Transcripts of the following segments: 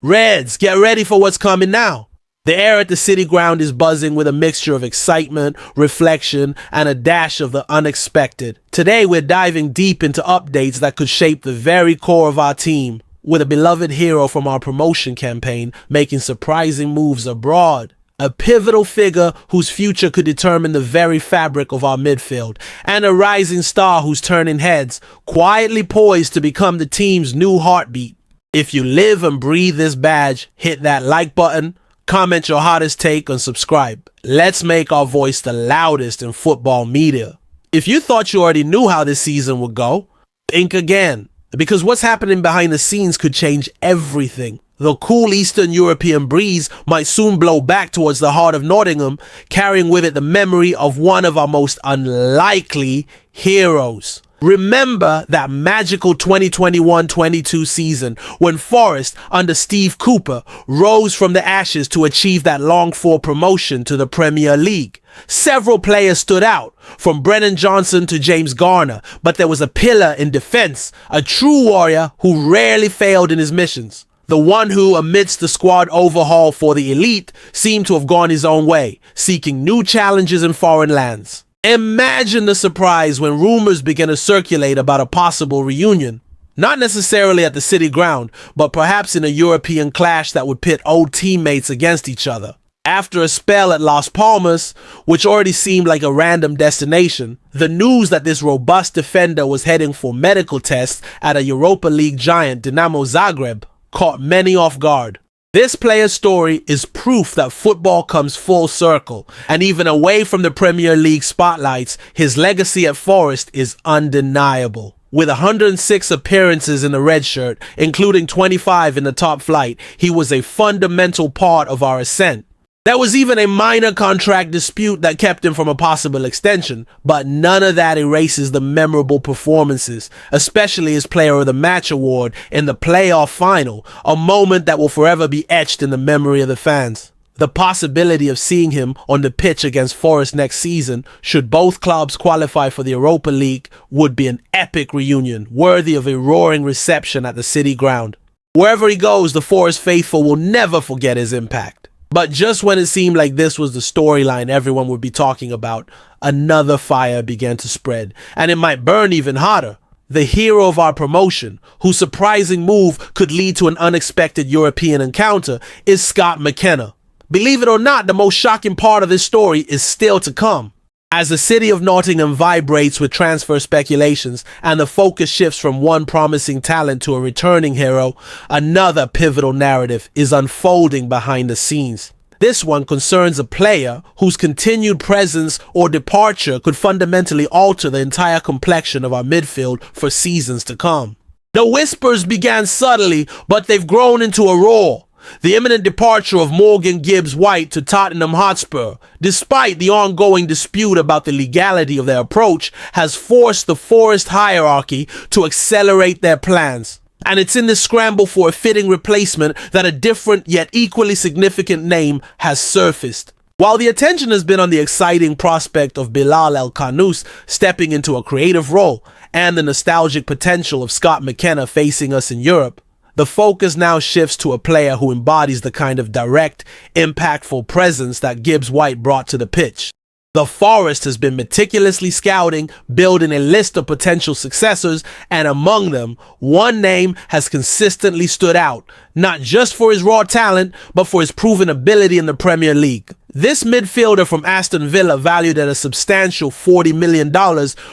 Reds, get ready for what's coming now. The air at the City Ground is buzzing with a mixture of excitement, reflection, and a dash of the unexpected. Today, we're diving deep into updates that could shape the very core of our team, with a beloved hero from our promotion campaign making surprising moves abroad. A pivotal figure whose future could determine the very fabric of our midfield, and a rising star who's turning heads, quietly poised to become the team's new heartbeat. If you live and breathe this badge, hit that like button, comment your hottest take, and subscribe. Let's make our voice the loudest in football media. If you thought you already knew how this season would go, think again, because what's happening behind the scenes could change everything. The cool Eastern European breeze might soon blow back towards the heart of Nottingham, carrying with it the memory of one of our most unlikely heroes. Remember that magical 2021-22 season when Forest, under Steve Cooper, rose from the ashes to achieve that longed-for promotion to the Premier League. Several players stood out, from Brennan Johnson to James Garner, but there was a pillar in defense, a true warrior who rarely failed in his missions. The one who, amidst the squad overhaul for the elite, seemed to have gone his own way, seeking new challenges in foreign lands. Imagine the surprise when rumors began to circulate about a possible reunion. Not necessarily at the City Ground, but perhaps in a European clash that would pit old teammates against each other. After a spell at Las Palmas, which already seemed like a random destination, the news that this robust defender was heading for medical tests at a Europa League giant Dinamo Zagreb caught many off guard. This player's story is proof that football comes full circle, and even away from the Premier League spotlights, his legacy at Forest is undeniable. With 106 appearances in the red shirt, including 25 in the top flight, he was a fundamental part of our ascent. There was even a minor contract dispute that kept him from a possible extension, but none of that erases the memorable performances, especially his Player of the Match award in the playoff final, a moment that will forever be etched in the memory of the fans. The possibility of seeing him on the pitch against Forest next season, should both clubs qualify for the Europa League, would be an epic reunion, worthy of a roaring reception at the City Ground. Wherever he goes, the Forest faithful will never forget his impact. But just when it seemed like this was the storyline everyone would be talking about, another fire began to spread, and it might burn even hotter. The hero of our promotion, whose surprising move could lead to an unexpected European encounter, is Scott McKenna. Believe it or not, the most shocking part of this story is still to come. As the city of Nottingham vibrates with transfer speculations and the focus shifts from one promising talent to a returning hero, another pivotal narrative is unfolding behind the scenes. This one concerns a player whose continued presence or departure could fundamentally alter the entire complexion of our midfield for seasons to come. The whispers began subtly, but they've grown into a roar. The imminent departure of Morgan Gibbs-White to Tottenham Hotspur, despite the ongoing dispute about the legality of their approach, has forced the Forest hierarchy to accelerate their plans. And it's in this scramble for a fitting replacement that a different yet equally significant name has surfaced. While the attention has been on the exciting prospect of Bilal El Khanous stepping into a creative role and the nostalgic potential of Scott McKenna facing us in Europe, the focus now shifts to a player who embodies the kind of direct, impactful presence that Gibbs-White brought to the pitch. The Forest has been meticulously scouting, building a list of potential successors, and among them, one name has consistently stood out, not just for his raw talent, but for his proven ability in the Premier League. This midfielder from Aston Villa, valued at a substantial $40 million,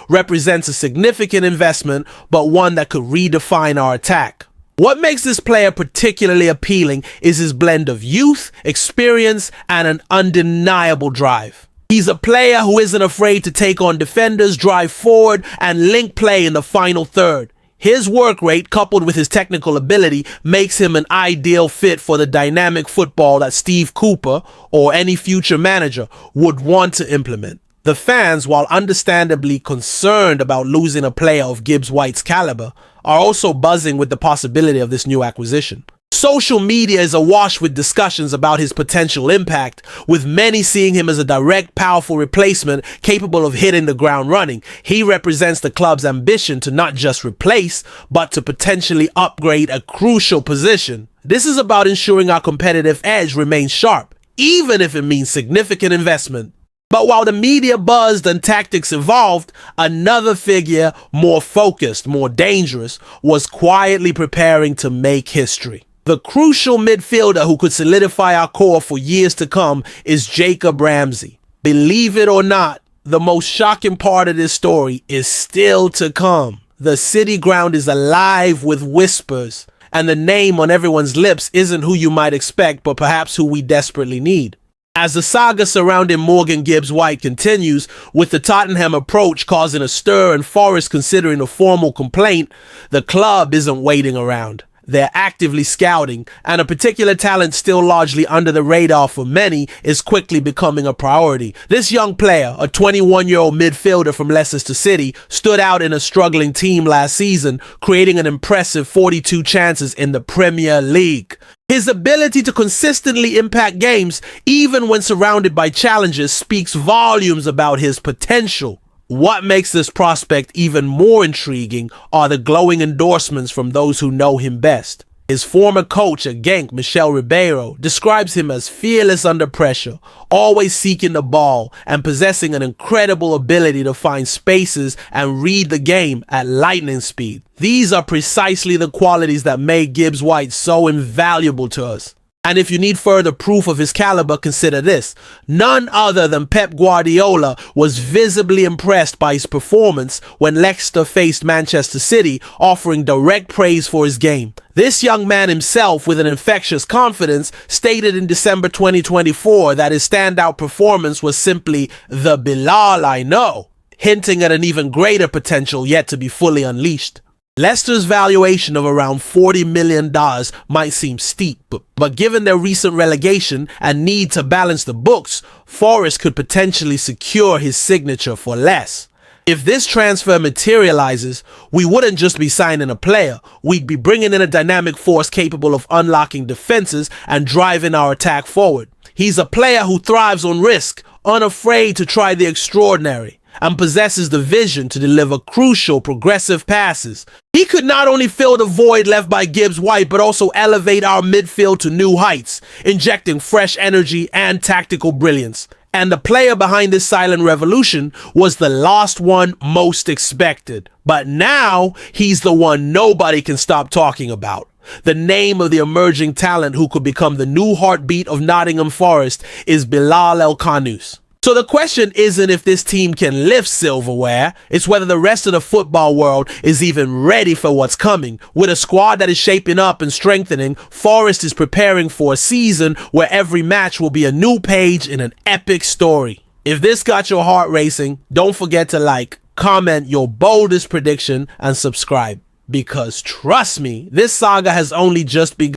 represents a significant investment, but one that could redefine our attack. What makes this player particularly appealing is his blend of youth, experience, and an undeniable drive. He's a player who isn't afraid to take on defenders, drive forward, and link play in the final third. His work rate, coupled with his technical ability, makes him an ideal fit for the dynamic football that Steve Cooper, or any future manager, would want to implement. The fans, while understandably concerned about losing a player of Gibbs-White's caliber, are also buzzing with the possibility of this new acquisition. Social media is awash with discussions about his potential impact, with many seeing him as a direct, powerful replacement capable of hitting the ground running. He represents the club's ambition to not just replace, but to potentially upgrade a crucial position. This is about ensuring our competitive edge remains sharp, even if it means significant investment. But while the media buzzed and tactics evolved, another figure, more focused, more dangerous, was quietly preparing to make history. The crucial midfielder who could solidify our core for years to come is Jacob Ramsey. Believe it or not, the most shocking part of this story is still to come. The City ground is alive with whispers, and the name on everyone's lips isn't who you might expect, but perhaps who we desperately need. As the saga surrounding Morgan Gibbs-White continues, with the Tottenham approach causing a stir and Forest considering a formal complaint, the club isn't waiting around. They're actively scouting, and a particular talent still largely under the radar for many is quickly becoming a priority. This young player, a 21-year-old midfielder from Leicester City, stood out in a struggling team last season, creating an impressive 42 chances in the Premier League. His ability to consistently impact games, even when surrounded by challenges, speaks volumes about his potential. What makes this prospect even more intriguing are the glowing endorsements from those who know him best. His former coach at Genk, Michel Ribeiro, describes him as fearless under pressure, always seeking the ball, and possessing an incredible ability to find spaces and read the game at lightning speed. These are precisely the qualities that made Gibbs-White so invaluable to us. And if you need further proof of his caliber, consider this. None other than Pep Guardiola was visibly impressed by his performance when Leicester faced Manchester City, offering direct praise for his game. This young man himself, with an infectious confidence, stated in December 2024 that his standout performance was simply the Bilal I know, hinting at an even greater potential yet to be fully unleashed. Leicester's valuation of around $40 million might seem steep, but given their recent relegation and need to balance the books, Forest could potentially secure his signature for less. If this transfer materializes, we wouldn't just be signing a player, we'd be bringing in a dynamic force capable of unlocking defenses and driving our attack forward. He's a player who thrives on risk, unafraid to try the extraordinary, and possesses the vision to deliver crucial progressive passes. He could not only fill the void left by Gibbs-White, but also elevate our midfield to new heights, injecting fresh energy and tactical brilliance. And the player behind this silent revolution was the last one most expected. But now, he's the one nobody can stop talking about. The name of the emerging talent who could become the new heartbeat of Nottingham Forest is Bilal El-Khanous. So the question isn't if this team can lift silverware, it's whether the rest of the football world is even ready for what's coming. With a squad that is shaping up and strengthening, Forest is preparing for a season where every match will be a new page in an epic story. If this got your heart racing, don't forget to like, comment your boldest prediction, and subscribe. Because trust me, this saga has only just begun.